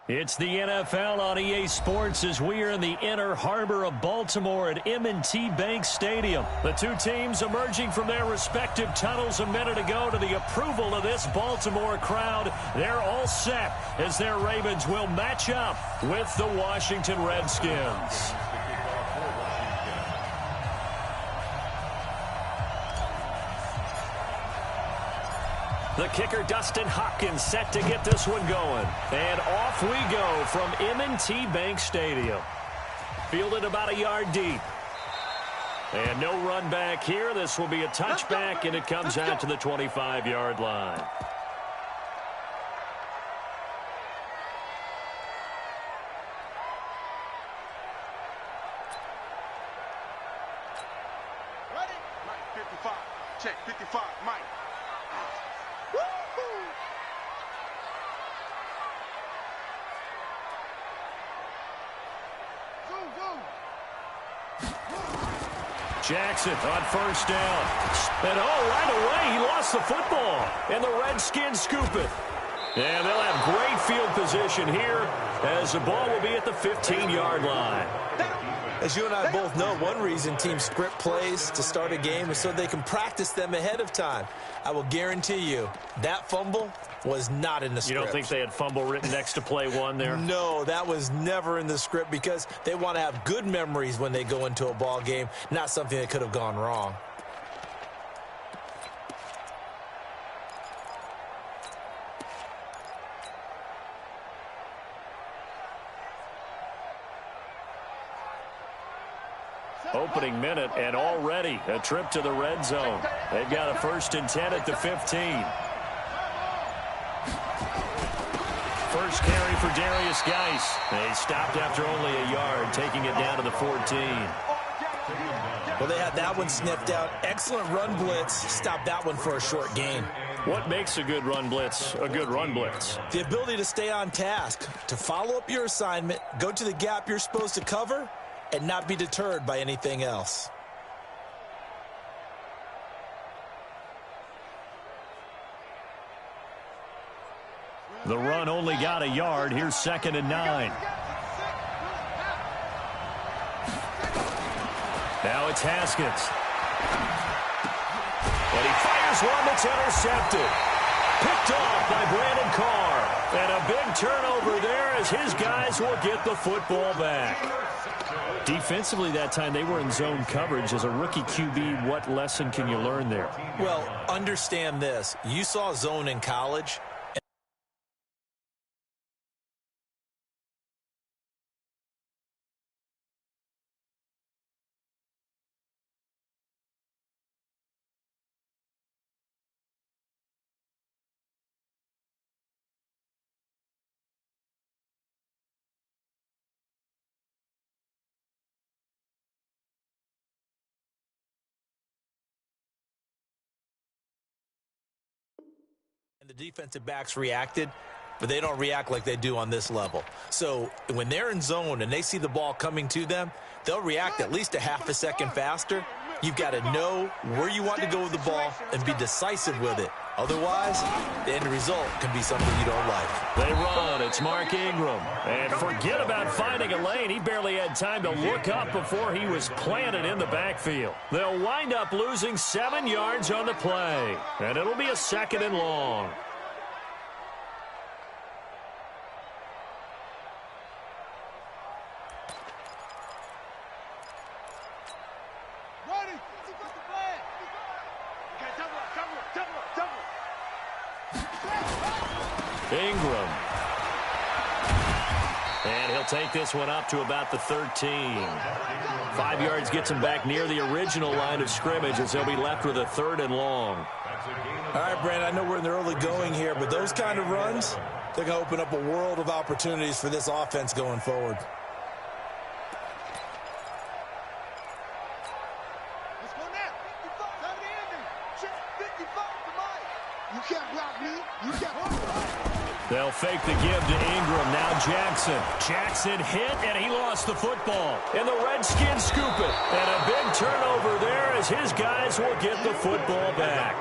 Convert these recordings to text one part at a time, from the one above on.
It's the NFL on EA Sports as we are in the inner harbor of Baltimore at M&T Bank Stadium. The two teams emerging from their respective tunnels a minute ago to the approval of this Baltimore crowd. They're all set as their Ravens will match up with the Washington Redskins. The kicker, Dustin Hopkins, set to get this one going. And off we go from M&T Bank Stadium. Fielded about a yard deep. And no run back here. This will be a touchback, and it comes out to the 25-yard line. Ready? Mike, 55. Check, 55, Mike. Jackson on first down. And right away, he lost the football. And the Redskins scoop it. And they'll have great field position here as the ball will be at the 15-yard line. As you and I both know, one reason teams script plays to start a game is so they can practice them ahead of time. I will guarantee you that fumble was not in the script. You don't think they had fumble written next to play one there? No, that was never in the script because they want to have good memories when they go into a ball game, not something that could have gone wrong. Opening minute, and already a trip to the red zone. They've got a 1st and 10 at the 15. First carry for Darius Geis. They stopped after only a yard, taking it down to the 14. Well, they had that one sniffed out. Excellent run blitz. Stopped that one for a short gain. What makes a good run blitz a good run blitz? The ability to stay on task, to follow up your assignment, go to the gap you're supposed to cover, and not be deterred by anything else. The run only got a yard. Here's 2nd and 9. Now it's Haskins. And he fires one that's intercepted. Picked off by Brandon Carr. And a big turnover there as his guys will get the football back. Defensively that time, they were in zone coverage. As a rookie QB, what lesson can you learn there? Well, understand this. You saw zone in college. The defensive backs reacted, but they don't react like they do on this level. So when they're in zone and they see the ball coming to them, they'll react at least a half a second faster. You've got to know where you want to go with the ball and be decisive with it. Otherwise, the end result can be something you don't like. They run. It's Mark Ingram. And forget about finding a lane. He barely had time to look up before he was planted in the backfield. They'll wind up losing 7 yards on the play. And it'll be a 2nd and long. Ingram. And he'll take this one up to about the 13. 5 yards gets him back near the original line of scrimmage as they'll be left with a 3rd and long. All right, Brandon, I know we're in the early going here, but those kind of runs, they're going to open up a world of opportunities for this offense going forward. Let's go now. 55. Time to end it. Check 55 to Mike. You can't block me. You can't block me. They'll fake the give to Ingram. Now Jackson. Jackson hit, and he lost the football. And the Redskins scoop it. And a big turnover there as his guys will get the football back.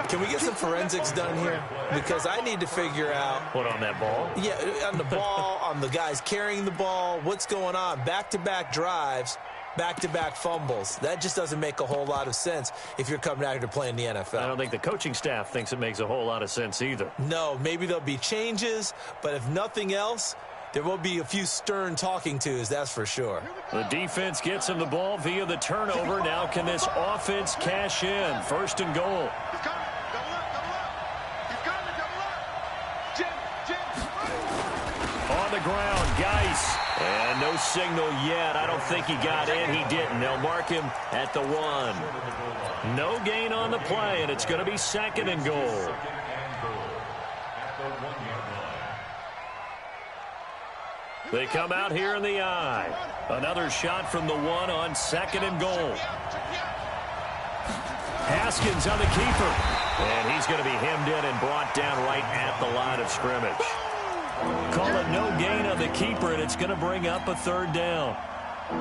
Can we get some forensics done here? Because I need to figure out. What, on that ball? Yeah, on the ball, on the guys carrying the ball. What's going on? Back-to-back drives, back-to-back fumbles. That just doesn't make a whole lot of sense if you're coming out here to play in the NFL. I don't think the coaching staff thinks it makes a whole lot of sense either. No, maybe there'll be changes, but if nothing else, there will be a few stern talking tos, that's for sure. The defense gets him the ball via the turnover. Now can this offense cash in? First and goal. On the ground, Geis. And no signal yet. I don't think he got in. He didn't. They'll mark him at the 1. No gain on the play, and it's going to be second and goal. They come out here in the I. Another shot from the 1 on second and goal. Haskins on the keeper. And he's going to be hemmed in and brought down right at the line of scrimmage. Call it no gain on the keeper, and it's going to bring up a third down.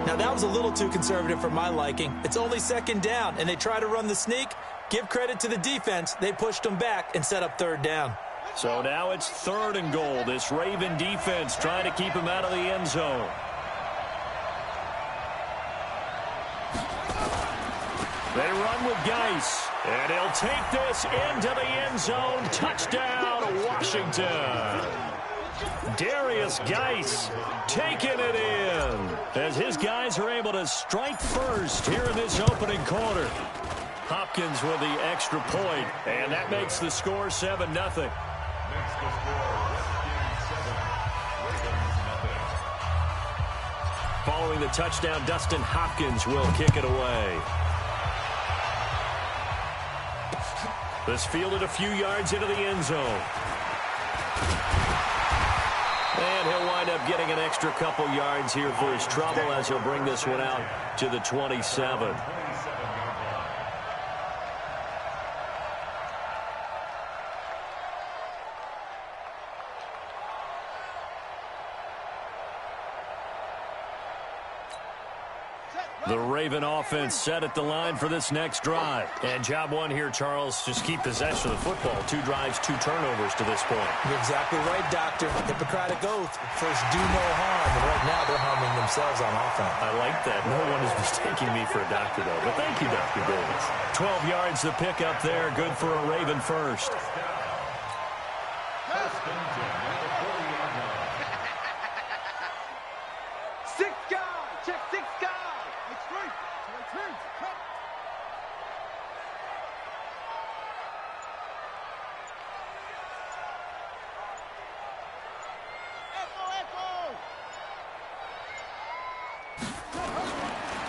Now, that was a little too conservative for my liking. It's only second down, and they try to run the sneak. Give credit to the defense. They pushed them back and set up third down. So now it's third and goal. This Raven defense trying to keep him out of the end zone. They run with Geis, and he'll take this into the end zone. Touchdown, Washington. Darius Geis taking it in as his guys are able to strike first here in this opening quarter. Hopkins with the extra point, and that makes the score 7-0. Following the touchdown, Dustin Hopkins will kick it away. This fielded a few yards into the end zone. And he'll wind up getting an extra couple yards here for his trouble as he'll bring this one out to the 27. The Raven offense set at the line for this next drive. And job one here, Charles, just keep possession of the football. 2 drives, 2 turnovers to this point. You're exactly right, Doctor. Hippocratic oath. First, do no harm. And right now, they're harming themselves on offense. I like that. No one is mistaking me for a doctor, though. But thank you, Dr. Davis. 12 yards to pick up there. Good for a Raven first.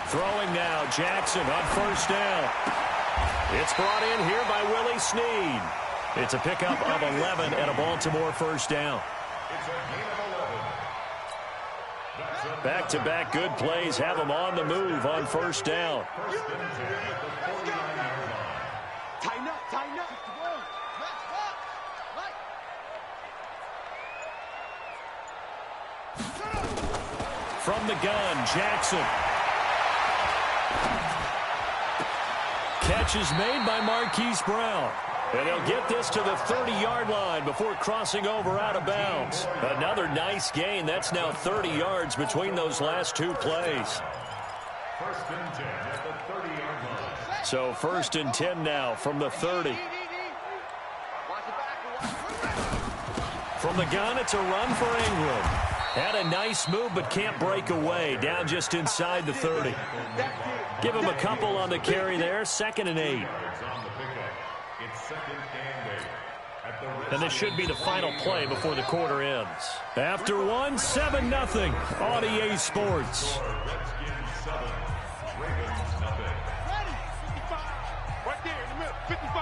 Throwing now, Jackson on first down. It's brought in here by Willie Snead. It's a pickup of 11 and a Baltimore first down. Back-to-back good plays have them on the move on first down. Tighten up, tighten up. From the gun, Jackson. Catch is made by Marquise Brown. And they'll get this to the 30-yard line before crossing over out of bounds. Another nice gain. That's now 30 yards between those last 2 plays. First and 10 at the 30-yard line. So first and 10 now from the 30. From the gun, it's a run for Ingram. Had a nice move, but can't break away. Down just inside the 30. Give him a couple on the carry there. Second and 8. And this should be the final play before the quarter ends. After one, 7-0 on EA Sports. Right there in the middle, 55.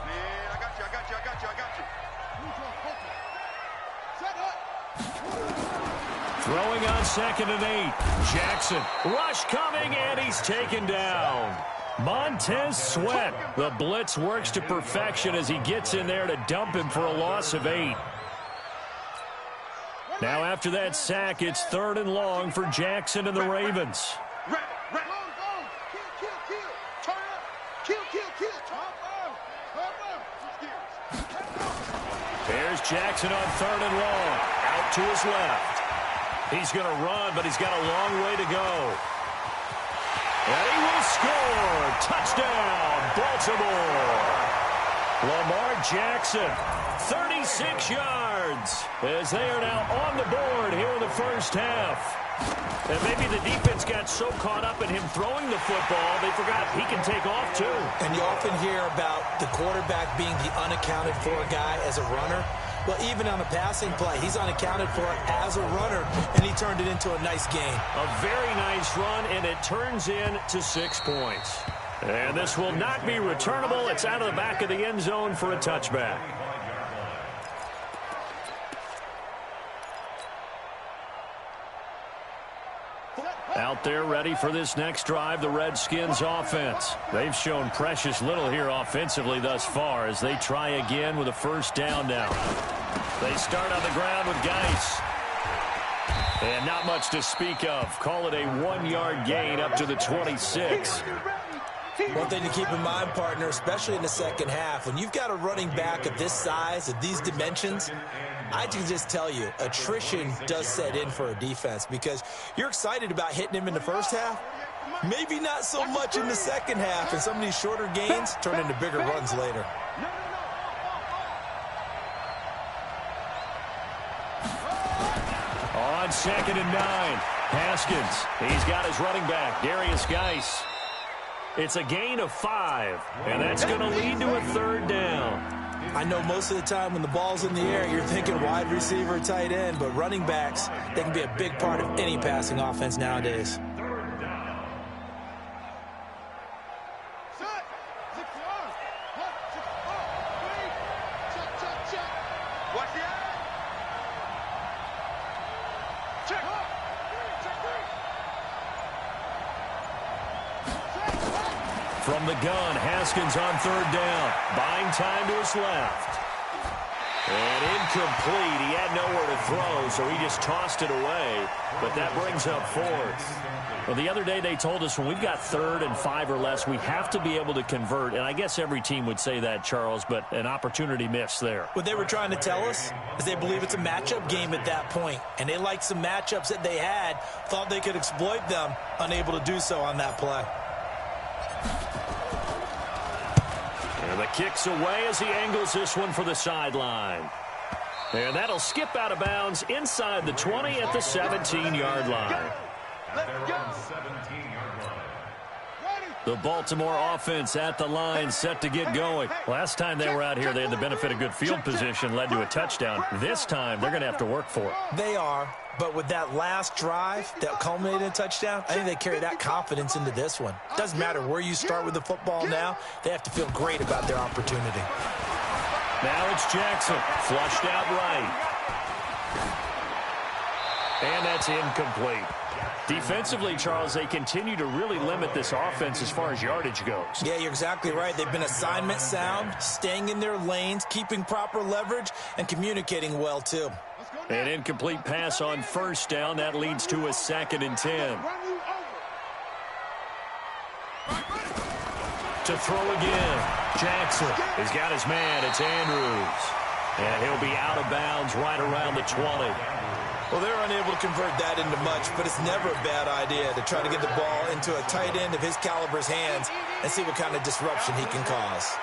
Man, I got you. Set up. Throwing on second and 8. Jackson. Rush coming, and he's taken down. Montez Sweat. The blitz works to perfection as he gets in there to dump him for a loss of 8. Now after that sack, it's third and long for Jackson and the Ravens. Jackson on 3rd and long. Out to his left. He's going to run, but he's got a long way to go. And he will score. Touchdown, Baltimore. Lamar Jackson, 36 yards, as they are now on the board here in the first half. And maybe the defense got so caught up in him throwing the football, they forgot he can take off too. And you often hear about the quarterback being the unaccounted for guy as a runner. Well, even on a passing play, he's unaccounted for as a runner, and he turned it into a nice gain. A very nice run, and it turns into 6 points. And this will not be returnable. It's out of the back of the end zone for a touchback. Out there ready for this next drive, the Redskins offense. They've shown precious little here offensively thus far as they try again with a first down now. They start on the ground with Geis. And not much to speak of. Call it a 1-yard gain up to the 26. One thing to keep in mind, partner, especially in the second half, when you've got a running back of this size, of these dimensions, I can just tell you, attrition does set in for a defense because you're excited about hitting him in the first half. Maybe not so much in the second half, and some of these shorter gains turn into bigger runs later. On 2nd and 9, Haskins. He's got his running back, Darius Geis. It's a gain of 5, and that's going to lead to a 3rd down. I know most of the time when the ball's in the air, you're thinking wide receiver, tight end, but running backs, they can be a big part of any passing offense nowadays. From the gun, Haskins on 3rd down. Buying time to his left. And incomplete. He had nowhere to throw, so he just tossed it away. But that brings up 4th. Well, the other day they told us when we've got 3rd and 5 or less, we have to be able to convert. And I guess every team would say that, Charles, but an opportunity missed there. What they were trying to tell us is they believe it's a matchup game at that point. And they liked some matchups that they had, thought they could exploit them, unable to do so on that play. And the kick's away as he angles this one for the sideline. And that'll skip out of bounds inside the 20 at the 17-yard line. The Baltimore offense at the line, set to get going. Last time they were out here, they had the benefit of good field position, led to a touchdown. This time, they're going to have to work for it. They are, but with that last drive that culminated in a touchdown, I think they carry that confidence into this one. Doesn't matter where you start with the football now, they have to feel great about their opportunity. Now it's Jackson, flushed out right. And that's incomplete. Defensively, Charles, they continue to really limit this offense as far as yardage goes. Yeah, you're exactly right. They've been assignment sound, staying in their lanes, keeping proper leverage, and communicating well, too. An incomplete pass on 1st down. That leads to a 2nd and 10. To throw again. Jackson has got his man. It's Andrews. And he'll be out of bounds right around the 20. Well, they're unable to convert that into much, but it's never a bad idea to try to get the ball into a tight end of his caliber's hands and see what kind of disruption he can cause.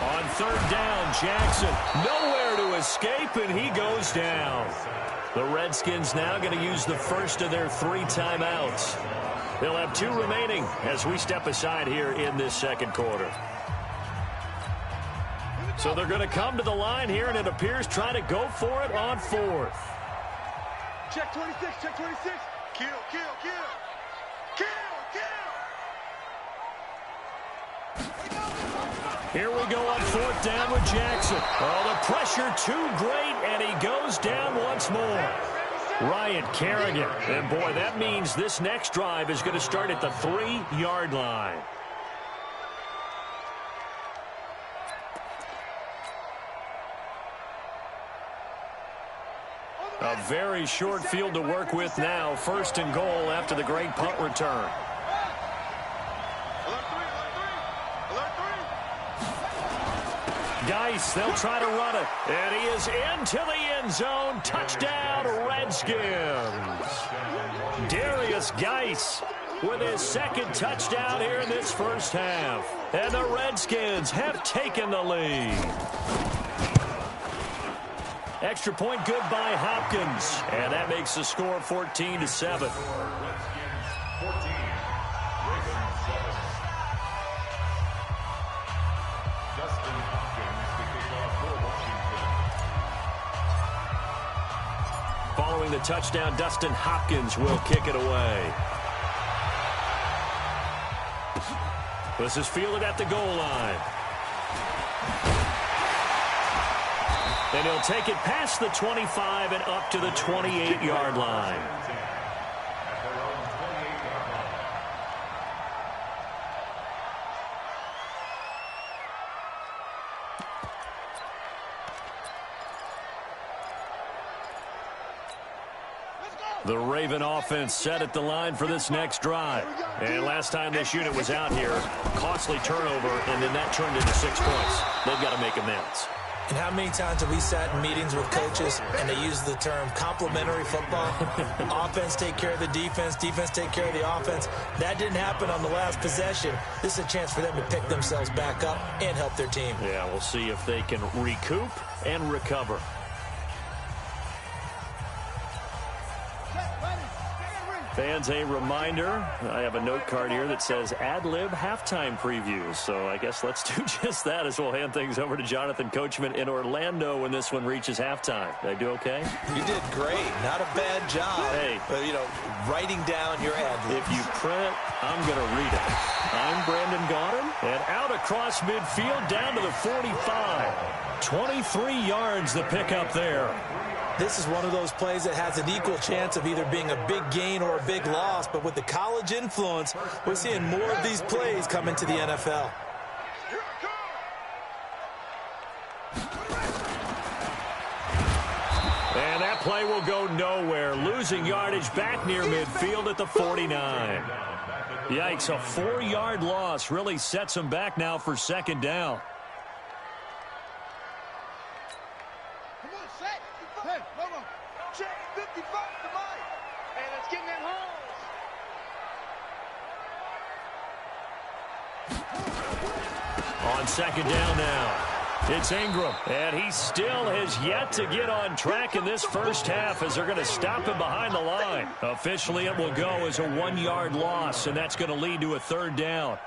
On 3rd down, Jackson nowhere to escape, and he goes down. The Redskins now going to use the first of their 3 timeouts. They'll have 2 remaining as we step aside here in this 2nd quarter. So they're going to come to the line here, and it appears trying to go for it on 4th. Check 26, check 26. Kill, kill, kill. Kill, kill. Here we go on 4th down with Jackson. Oh, the pressure too great, and he goes down once more. Ryan Kerrigan. And, boy, that means this next drive is going to start at the 3-yard line. A very short field to work with now. 1st and goal after the great punt return. Geis, they'll try to run it. And he is into the end zone. Touchdown, Redskins. Darius Geis with his second touchdown here in this first half. And the Redskins have taken the lead. Extra point good by Hopkins. And that makes the score 14-7. Following the touchdown, Dustin Hopkins will kick it away. This is fielded at the goal line. And he'll take it past the 25 and up to the 28-yard line. The Raven offense set at the line for this next drive. And last time this unit was out here, costly turnover, and then that turned into 6 points. They've got to make amends. And how many times have we sat in meetings with coaches and they use the term complementary football? Offense take care of the defense, defense take care of the offense. That didn't happen on the last possession. This is a chance for them to pick themselves back up and help their team. Yeah, we'll see if they can recoup and recover. Fans, a reminder, I have a note card here that says ad-lib halftime previews. So I guess let's do just that as we'll hand things over to Jonathan Coachman in Orlando when this one reaches halftime. Did I do okay? You did great. Not a bad job. Hey. But, you know, writing down your ad-libs. If you print, I'm going to read it. I'm Brandon Gaudin, and out across midfield down to the 45. 23 yards the pickup there. This is one of those plays that has an equal chance of either being a big gain or a big loss. But with the college influence, we're seeing more of these plays come into the NFL. And that play will go nowhere. Losing yardage back near midfield at the 49. Yikes, a 4-yard loss really sets them back now for second down. On second down now, it's Ingram, and he still has yet to get on track in this first half as they're going to stop him behind the line. Officially, it will go as a 1-yard loss, and that's going to lead to a third down.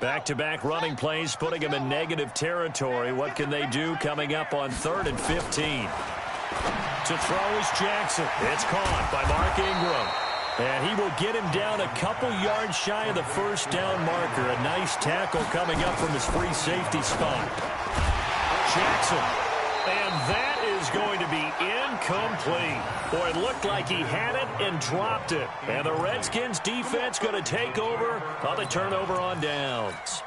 Back-to-back running plays, putting him in negative territory. What can they do coming up on 3rd and 15? To throw is Jackson. It's caught by Mark Ingram. And he will get him down a couple yards shy of the first down marker. A nice tackle coming up from his free safety spot. Jackson. And that is going to be incomplete. Boy, it looked like he had it and dropped it. And the Redskins defense going to take over on the turnover on downs.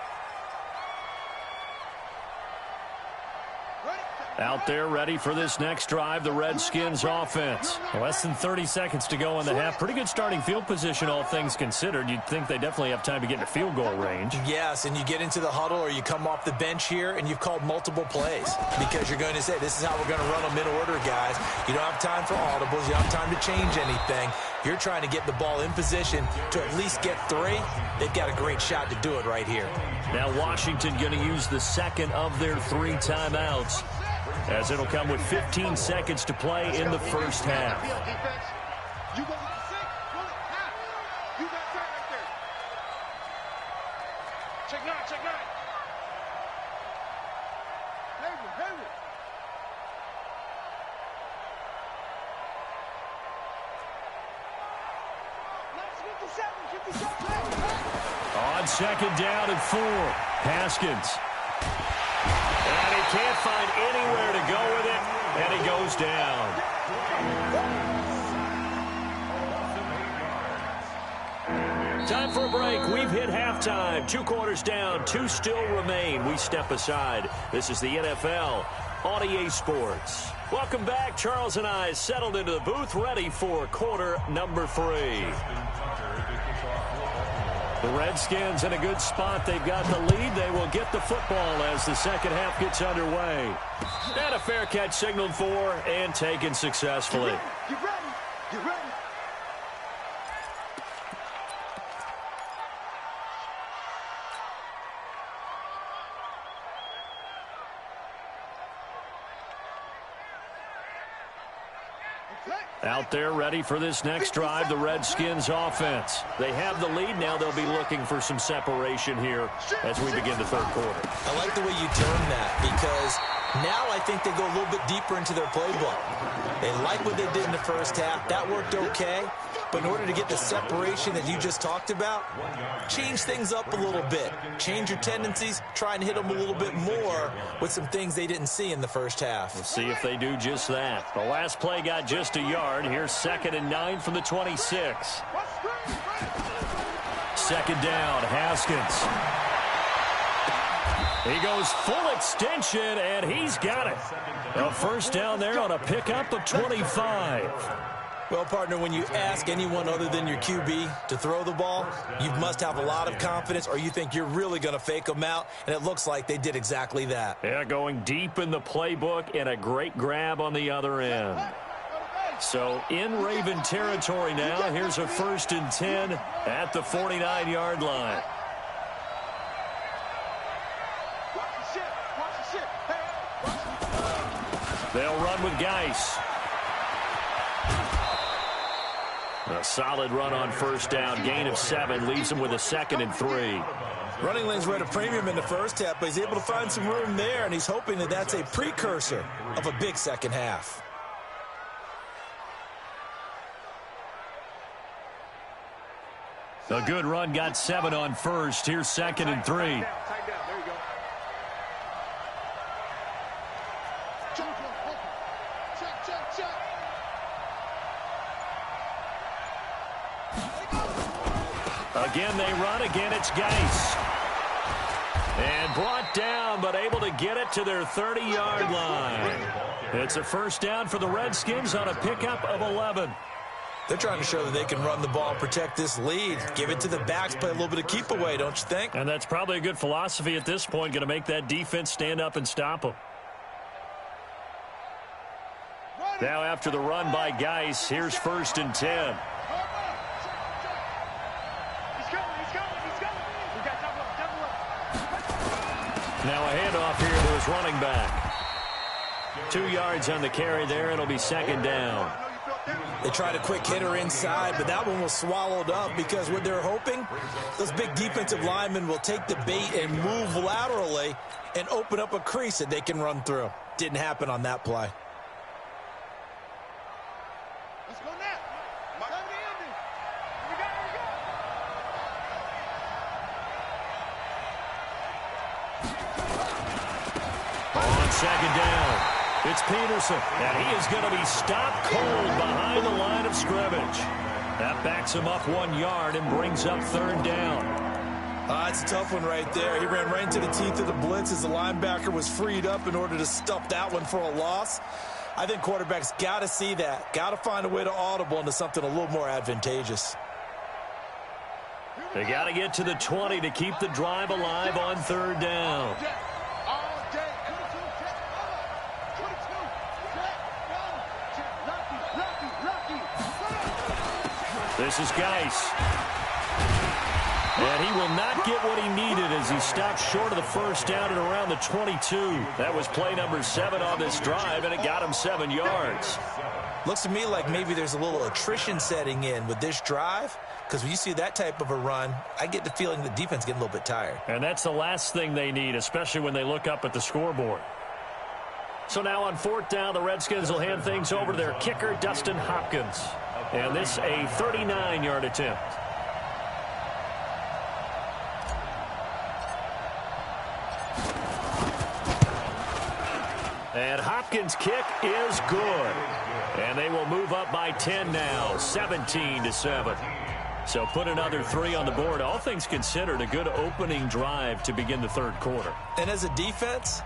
Out there ready for this next drive, the Redskins offense. Less than 30 seconds to go in the half. Pretty good starting field position, all things considered. You'd think they definitely have time to get into field goal range. Yes, and you get into the huddle or you come off the bench here and you've called multiple plays because you're going to say, this is how we're going to run them in order, guys. You don't have time for audibles. You don't have time to change anything. You're trying to get the ball in position to at least get 3. They've got a great shot to do it right here. Now Washington going to use the second of their 3 timeouts, as it'll come with 15 seconds to play in the first half. You go with the 6, run it, pass. You got time right there. Check 9, check 9. Hayward. Let's 57. On second down and 4, Haskins. And he can't find anywhere to go with it, and he goes down. Time for a break. We've hit halftime. 2 quarters down, 2 still remain. We step aside. This is the NFL on EA Sports. Welcome back. Charles and I settled into the booth, ready for quarter number 3. The Redskins in a good spot. They've got the lead. They will get the football as the second half gets underway. And a fair catch signaled for and taken successfully. Get ready. Get ready. Out there ready for this next drive, the Redskins offense. They have the lead. Now they'll be looking for some separation here as we begin the third quarter. I like the way you term that because now I think they go a little bit deeper into their playbook. They like what they did in the first half. That worked okay. But in order to get the separation that you just talked about, change things up a little bit. Change your tendencies. Try and hit them a little bit more with some things they didn't see in the first half. We'll see if they do just that. The last play got just a yard. Here's 2nd and 9 from the 26. Second down, Haskins. He goes full extension, and he's got it. A first down there on a pickup of 25. Well, partner, when you ask anyone other than your QB to throw the ball, you must have a lot of confidence or you think you're really going to fake them out, and it looks like they did exactly that. Yeah, going deep in the playbook and a great grab on the other end. So in Raven territory now, here's a 1st and 10 at the 49-yard line. They'll run with Geis. A solid run on first down. Gain of 7 leaves him with a 2nd and 3. Running lanes were at a premium in the first half, but he's able to find some room there, and he's hoping that that's a precursor of a big second half. A good run got 7 on first. Here's 2nd and 3. Again, they run. Again, it's Geis. And brought down, but able to get it to their 30-yard line. It's a first down for the Redskins on a pickup of 11. They're trying to show that they can run the ball and protect this lead. Give it to the backs, play a little bit of keep away, don't you think? And that's probably a good philosophy at this point, going to make that defense stand up and stop them. Now after the run by Geis, here's 1st and 10. Now a handoff here to his running back. 2 yards on the carry there. It'll be 2nd down. They tried a quick hitter inside, but that one was swallowed up because what they're hoping, those big defensive linemen will take the bait and move laterally and open up a crease that they can run through. Didn't happen on that play. Let's go now. On 2nd down, it's Peterson, and he is going to be stopped cold behind the line of scrimmage. That backs him up 1 yard and brings up 3rd down. It's a tough one right there. He ran right into the teeth of the blitz as the linebacker was freed up in order to stuff that one for a loss. I think quarterbacks got to see that. Got to find a way to audible into something a little more advantageous. They got to get to the 20 to keep the drive alive on 3rd down. This is Geis. And he will not get what he needed as he stopped short of the first down at around the 22. That was play number 7 on this drive, and it got him 7 yards. Looks to me like maybe there's a little attrition setting in with this drive, because when you see that type of a run, I get the feeling the defense getting a little bit tired. And that's the last thing they need, especially when they look up at the scoreboard. So now on 4th down, the Redskins will hand things over to their kicker, Dustin Hopkins. And this a 39-yard attempt. And Hopkins' kick is good. And they will move up by 10 now, 17-7. So put another 3 on the board. All things considered, a good opening drive to begin the third quarter. And as a defense,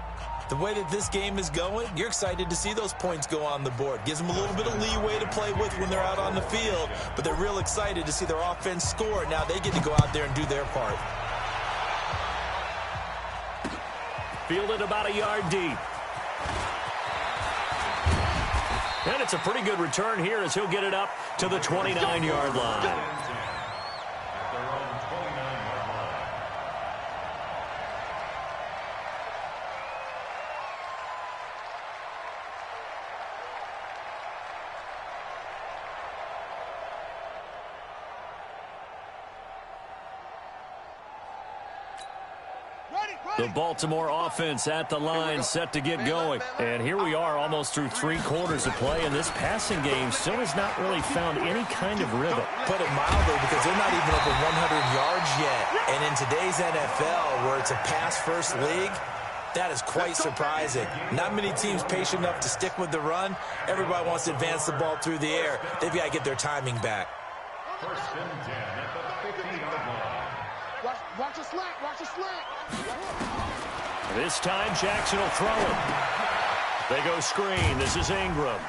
The way that this game is going, you're excited to see those points go on the board. Gives them a little bit of leeway to play with when they're out on the field, but they're real excited to see their offense score. Now they get to go out there and do their part. Fielded about a yard deep. And it's a pretty good return here as he'll get it up to the 29-yard line. The Baltimore offense at the line, set to get going. And here we are almost through 3 quarters of play, and this passing game still has not really found any kind of rhythm. Put it mildly, because they're not even over 100 yards yet. And in today's NFL, where it's a pass-first league, that is quite surprising. Not many teams patient enough to stick with the run. Everybody wants to advance the ball through the air. They've got to get their timing back. First and 10 at the 50-yard line. Watch a slant. Watch a slant. This time, Jackson will throw it. They go screen. This is Ingram.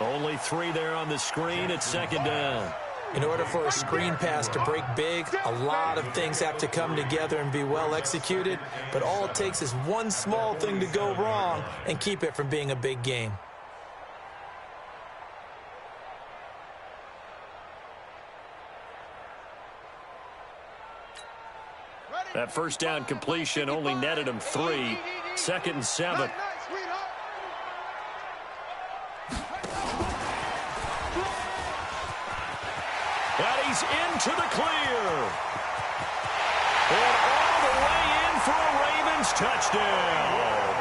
Only 3 there on the screen at second down. In order for a screen pass to break big, a lot of things have to come together and be well executed. But all it takes is one small thing to go wrong and keep it from being a big game. That first down completion only netted him 3. Second and 7. And he's into the clear. And all the way in for a Ravens touchdown.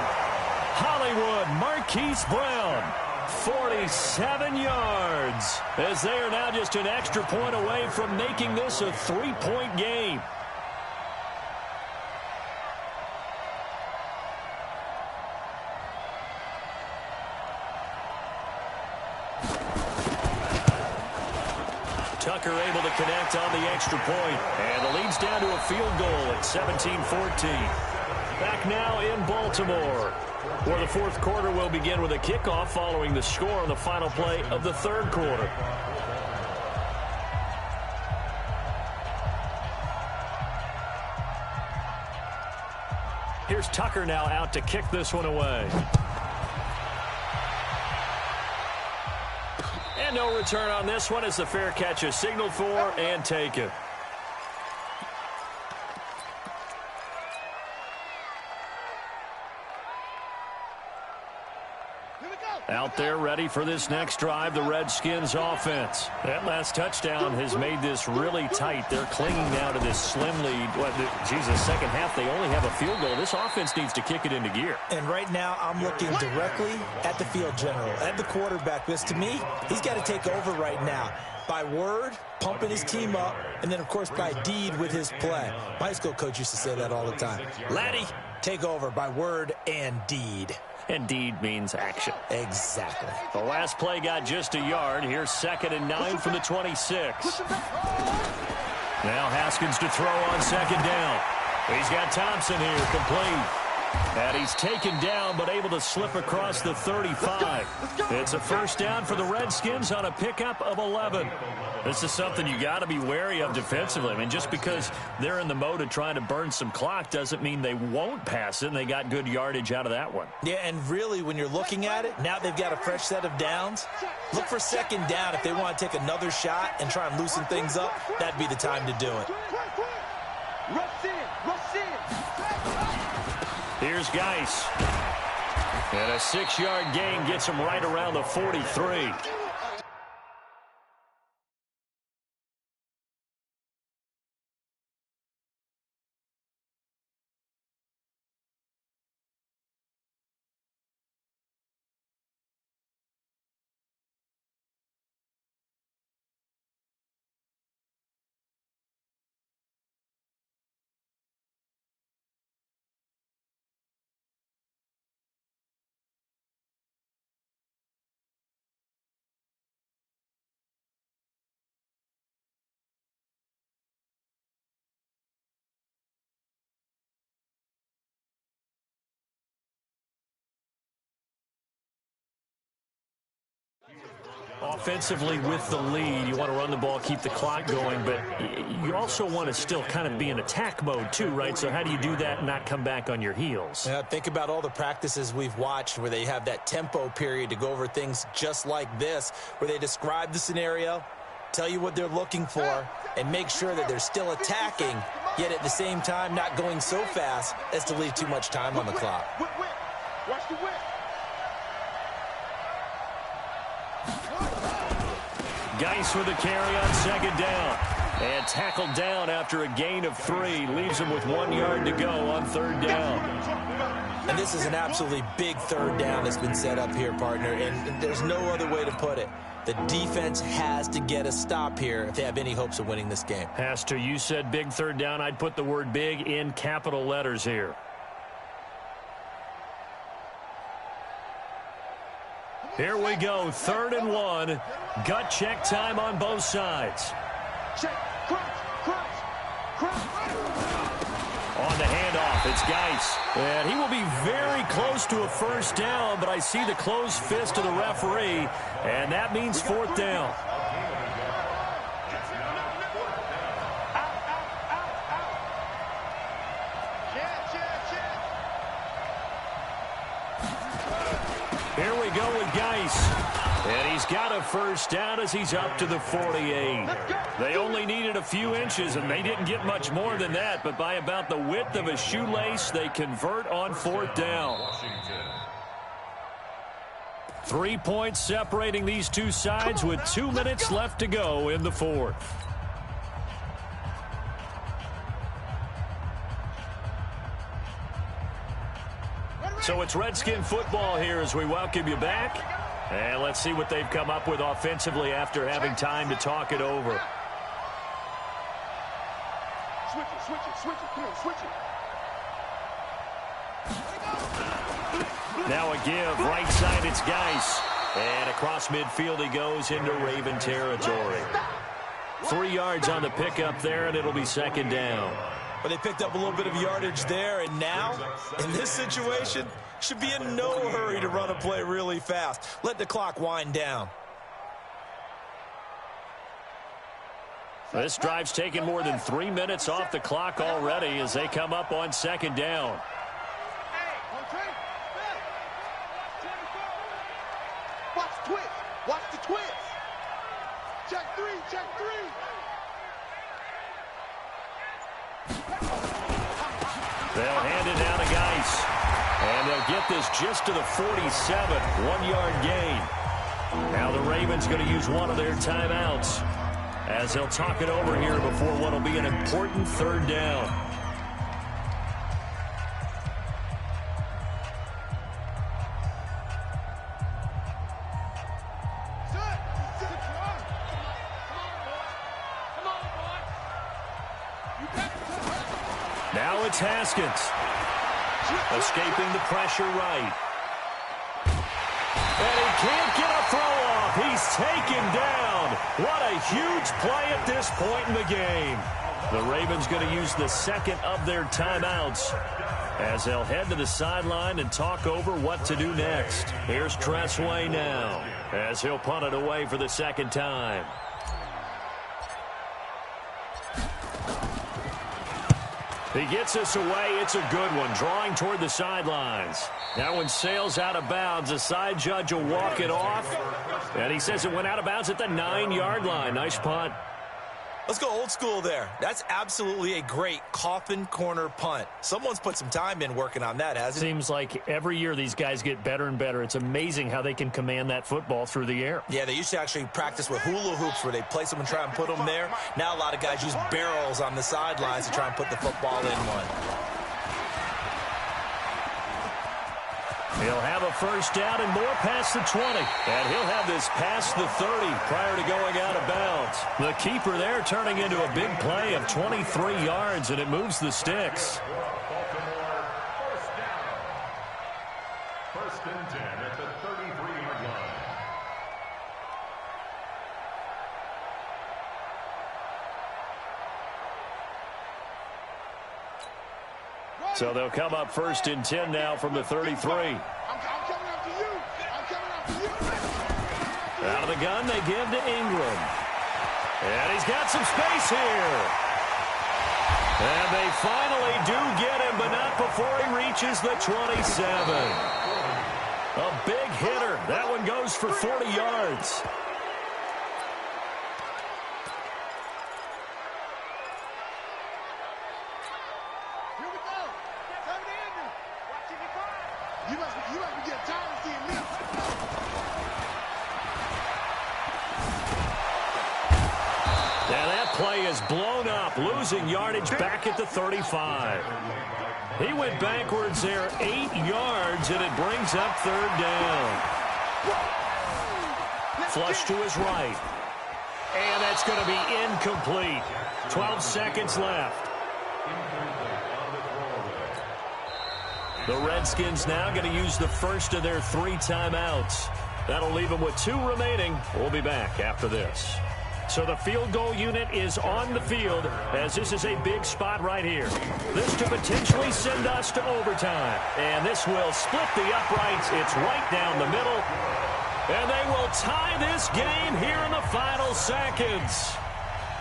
Hollywood Marquise Brown, 47 yards. As they are now just an extra point away from making this a 3-point game. Tucker able to connect on the extra point, and the lead's down to a field goal at 17-14. Back now in Baltimore, where the fourth quarter will begin with a kickoff following the score on the final play of the third quarter. Here's Tucker now out to kick this one away. And no return on this one as the fair catch is signaled for and taken. Out there ready for this next drive, the Redskins offense. That last touchdown has made this really tight. They're clinging now to this slim lead. Second half, they only have a field goal. This offense needs to kick it into gear. And right now, I'm looking directly at the field general, at the quarterback. Because to me, he's got to take over right now. By word, pumping his team up, and then, of course, by deed with his play. My high school coach used to say that all the time. Laddie, take over by word and deed. And deed means action. Exactly. The last play got just a yard. Here's 2nd and 9 from the 26. Now Haskins to throw on second down. He's got Thompson here, complete. And he's taken down, but able to slip across the 35. It's a first down for the Redskins on a pickup of 11. This is something you got to be wary of defensively. I mean, just because they're in the mode of trying to burn some clock doesn't mean they won't pass it, and they got good yardage out of that one. Yeah, and really, when you're looking at it, now they've got a fresh set of downs. Look for second down if they want to take another shot and try and loosen things up. That'd be the time to do it. Rush in. Here's Geis. And a 6-yard gain gets him right around the 43. offensively with the lead, you want to run the ball, keep the clock going, but you also want to still kind of be in attack mode too, right? So how do you do that and not come back on your heels? Yeah, think about all the practices we've watched where they have that tempo period to go over things just like this, where they describe the scenario, tell you what they're looking for, and make sure that they're still attacking, yet at the same time not going so fast as to leave too much time on the clock. Watch the whip. Geis with the carry on second down. And tackled down after a gain of 3. Leaves him with 1 yard to go on third down. And this is an absolutely big third down that's been set up here, partner, and there's no other way to put it. The defense has to get a stop here if they have any hopes of winning this game. Has to. You said big third down. I'd put the word big in capital letters here. Here we go, 3rd and 1. Gut check time on both sides. Check. Crunch. On the handoff, it's Geis. And he will be very close to a first down, but I see the closed fist of the referee, and that means 4th down. Here we go with Geis. And he's got a first down as he's up to the 48. They only needed a few inches, and they didn't get much more than that. But by about the width of a shoelace, they convert on 4th down. 3 points separating these two sides with 2 minutes left to go in the 4th. So it's Redskin football here as we welcome you back. And let's see what they've come up with offensively after having time to talk it over. Switch it. Come on, switch it. Now a give. Right side, it's Geis. And across midfield he goes into Raven territory. 3 yards on the pickup there, and it'll be 2nd down. But they picked up a little bit of yardage there, and now, in this situation, should be in no hurry to run a play really fast. Let the clock wind down. This drive's taken more than 3 minutes off the clock already as they come up on 2nd down. Watch the twist. Check three. They'll hand it down to Geis. And they'll get this just to the 47. 1 yard gain. Now the Ravens going to use one of their timeouts as they'll talk it over here before what will be an important 3rd down. Now it's Haskins. Escaping the pressure right. And he can't get a throw off. He's taken down. What a huge play at this point in the game. The Ravens going to use the 2nd of their timeouts as they'll head to the sideline and talk over what to do next. Here's Tressway now as he'll punt it away for the 2nd time. He gets us away. It's a good one. Drawing toward the sidelines. That one sails out of bounds. The side judge will walk it off. And he says it went out of bounds at the 9-yard line. Nice punt. Let's go old school there. That's absolutely a great coffin corner punt. Someone's put some time in working on that, hasn't it? Seems like every year these guys get better and better. It's amazing how they can command that football through the air. Yeah, they used to actually practice with hula hoops where they place them and try and put them there. Now a lot of guys use barrels on the sidelines to try and put the football in one. He'll have a first down and more past the 20. And he'll have this past the 30 prior to going out of bounds. The keeper there turning into a big play of 23 yards, and it moves the sticks. First and 10 at the 33-yard line. So they'll come up 1st and 10 now from the 33. I'm coming after you. Out of the gun, they give to Ingram. And he's got some space here. And they finally do get him, but not before he reaches the 27. A big hitter. That one goes for 40 yards. Here we go. Come to Andrew. Watching you fire. You must be getting tired of seeing me. And that play is blown up, losing yardage back at the 35. He went backwards there 8 yards, and it brings up third down. Flush to his right. And that's going to be incomplete. 12 seconds left. The Redskins now going to use the first of their 3 timeouts. That'll leave them with 2 remaining. We'll be back after this. So the field goal unit is on the field, as this is a big spot right here. This to potentially send us to overtime. And this will split the uprights. It's right down the middle. And they will tie this game here in the final seconds.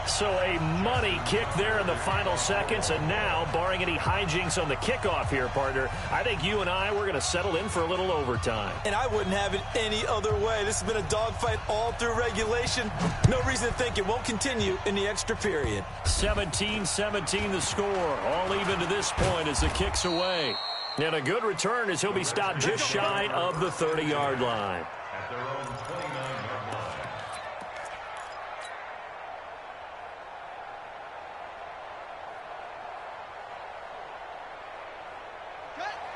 So a money kick there in the final seconds. And now, barring any hijinks on the kickoff here, partner, I think you and I, we're going to settle in for a little overtime. And I wouldn't have it any other way. This has been a dogfight all through regulation. No reason to think it won't continue in the extra period. 17-17 the score. All even to this point as the kick's away. And a good return as he'll be stopped just shy of the 30-yard line. At their own 29-yard line.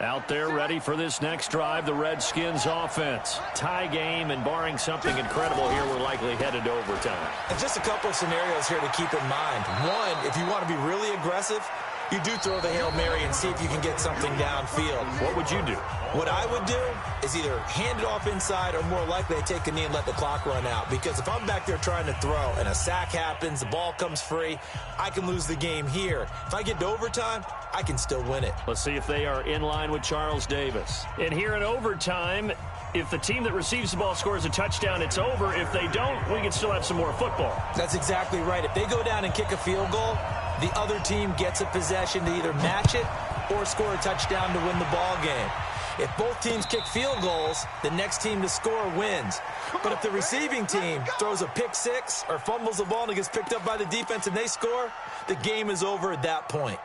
Out there ready for this next drive, the Redskins offense. Tie game, and barring something incredible here, we're likely headed to overtime. And just a couple of scenarios here to keep in mind. One, if you want to be really aggressive, you do throw the Hail Mary and see if you can get something downfield. What would you do? What I would do is either hand it off inside or more likely I take a knee and let the clock run out. Because if I'm back there trying to throw and a sack happens, the ball comes free, I can lose the game here. If I get to overtime, I can still win it. Let's see if they are in line with Charles Davis. And here in overtime, if the team that receives the ball scores a touchdown, it's over. If they don't, we can still have some more football. That's exactly right. If they go down and kick a field goal, the other team gets a possession to either match it or score a touchdown to win the ball game. If both teams kick field goals, the next team to score wins. But if the receiving team throws a pick six or fumbles the ball and it gets picked up by the defense and they score, the game is over at that point.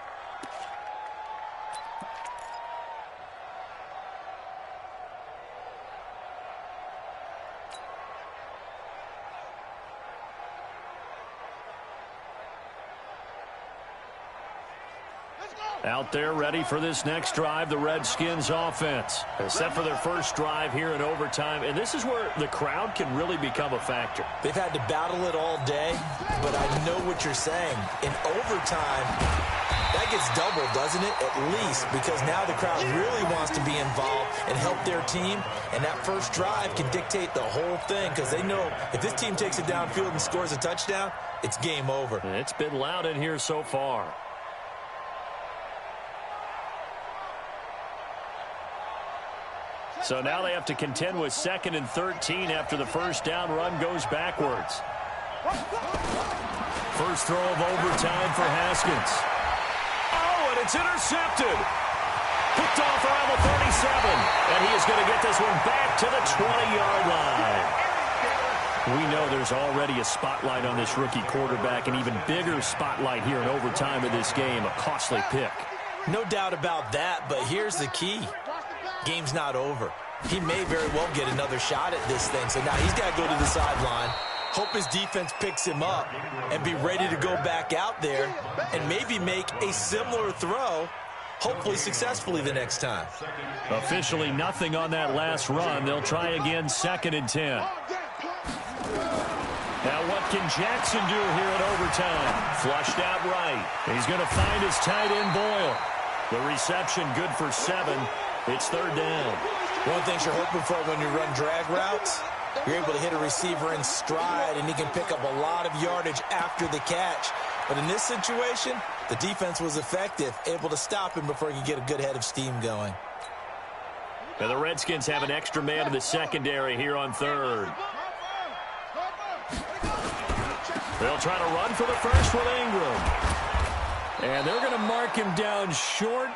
Out there ready for this next drive, the Redskins offense. Set for their first drive here in overtime, and this is where the crowd can really become a factor. They've had to battle it all day, but I know what you're saying. In overtime, that gets doubled, doesn't it? At least, because now the crowd really wants to be involved and help their team, and that first drive can dictate the whole thing because they know if this team takes it downfield and scores a touchdown, it's game over. And it's been loud in here so far. So now they have to contend with 2nd and 13 after the first down run goes backwards. First throw of overtime for Haskins. Oh, and it's intercepted. Picked off around the 37. And he is going to get this one back to the 20-yard line. We know there's already a spotlight on this rookie quarterback, an even bigger spotlight here in overtime of this game, a costly pick. No doubt about that, but here's the key. Game's not over. He may very well get another shot at this thing. So now he's got to go to the sideline, hope his defense picks him up, and be ready to go back out there and maybe make a similar throw, hopefully successfully the next time. Officially nothing on that last run. They'll try again 2nd and 10. Now what can Jackson do here at overtime? Flushed out right. He's going to find his tight end Boyle. The reception good for 7. It's 3rd down. One thing you're hoping for when you run drag routes, you're able to hit a receiver in stride, and he can pick up a lot of yardage after the catch. But in this situation, the defense was effective, able to stop him before he could get a good head of steam going. Now the Redskins have an extra man in the secondary here on 3rd. They'll try to run for the first with Ingram. And they're going to mark him down short,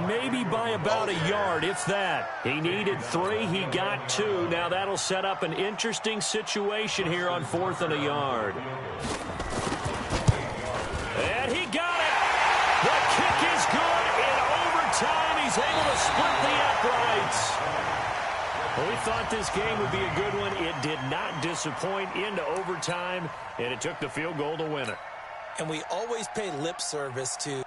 maybe by about a yard, if that. He needed 3. He got 2. Now that'll set up an interesting situation here on 4th and a yard. And he got it. The kick is good. In overtime, he's able to split the uprights. Well, we thought this game would be a good one. It did not disappoint into overtime, and it took the field goal to win it. And we always pay lip service to